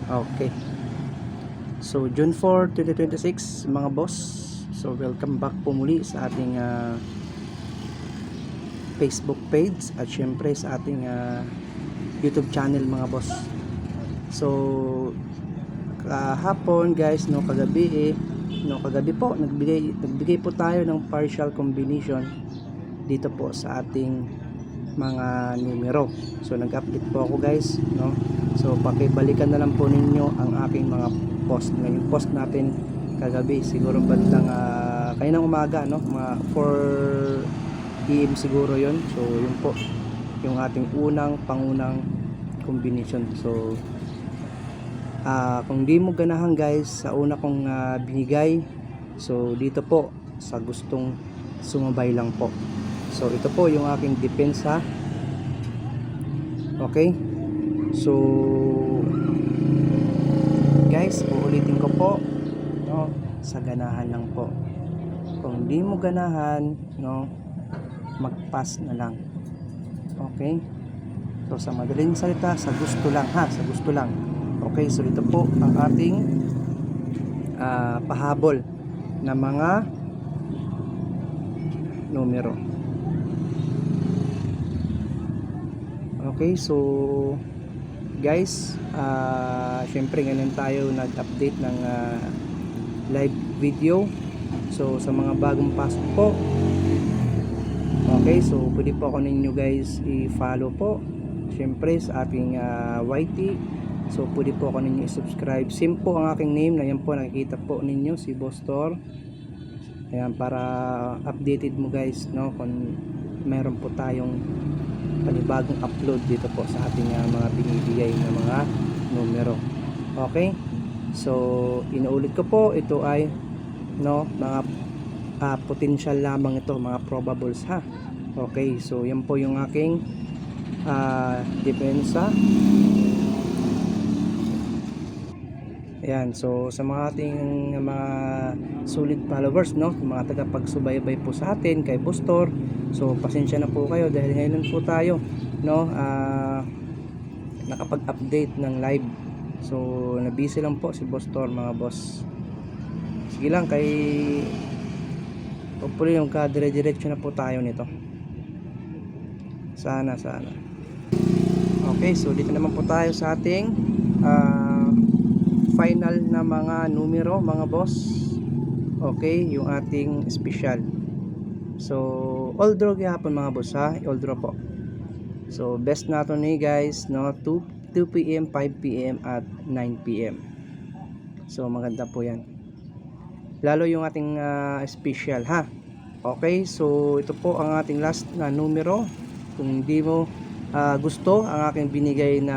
Okay. So June 4, 2026 mga boss. So welcome back po muli sa ating Facebook page at syempre sa ating YouTube channel mga boss. So kahapon guys, kagabi po nagbigay po tayo ng partial combination dito po sa ating mga numero. So nag-update po ako guys, so pakibalikan na lang po ninyo ang aking mga post. Yung post natin kagabi siguro bandang kaninang umaga, mga 4 PM siguro yon. So yun po yung ating pangunang combination. So kung di mo ganahan guys sa una kong binigay, so dito po sa gustong sumabay lang po. So ito po yung aking depensa. Okay, so guys, uulitin ko po, sa ganahan lang po. Kung di mo ganahan, mag-pass na lang. Okay, so sa madaling salita, sa gusto lang sa gusto lang. Okay, so ito po ang ating pahabol na mga numero. Okay, so guys, syempre ngayon tayo nag-update ng live video. So sa mga bagong pasok po, okay, so pwede po ako ninyo guys i-follow po syempre sa ating YT. So pwede po ako ninyo i-subscribe. Same po ang aking name na yan po, nakikita po ninyo si Boss Tor. Ayan, para updated mo guys, kung meron po tayong panibagong upload dito po sa ating mga binibigay na mga numero. Okay, so inuulit ko po, ito ay mga potential lamang ito, mga probables Okay, so yan po yung aking depensa. Ayan, so sa mga ating mga solid followers, mga tagapagsubaybay po sa atin kay Boss Tor, so pasensya na po kayo dahil ngayon po tayo nakapag-update ng live. So na-busy lang po si Boss Tor mga boss. Sige lang, kay hopefully yung kadire-diretso na po tayo nito. Sana. Okay, so dito naman po tayo sa ating final na mga numero mga boss. Okay, yung ating special. So all draw gihapon mga boss all draw po. So best nato ni guys 2 PM, 5 PM at 9 PM. So maganda po yan, lalo yung ating special Okay, so ito po ang ating last na numero. Kung hindi mo gusto ang aking binigay na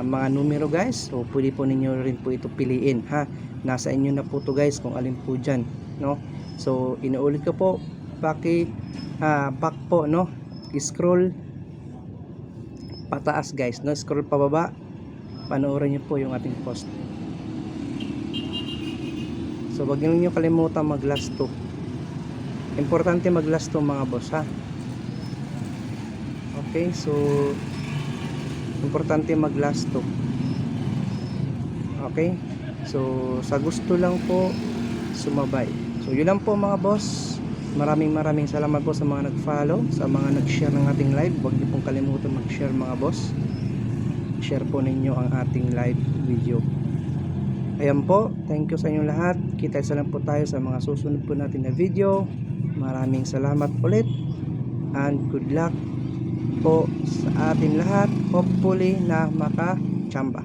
mga numero guys, so pwede po ninyo rin po ito piliin nasa inyo na po to guys kung alin po dyan, so inuulit ko po, back po, scroll pataas guys, scroll pababa, panoorin nyo po yung ating post. So wag niyo kalimutan mag last 2, importante mag last 2 mga boss Okay, so importante mag last 2. Okay, so sa gusto lang po sumabay. So yun lang po mga boss. Maraming salamat po sa mga nag-follow, sa mga nag-share ng ating live. Huwag niyo pong kalimutan mag-share mga boss. Share po ninyo ang ating live video. Ayan po, thank you sa inyong lahat. Kita lang po tayo sa mga susunod po natin na video. Maraming salamat ulit and good luck po sa ating lahat, hopefully na makachamba.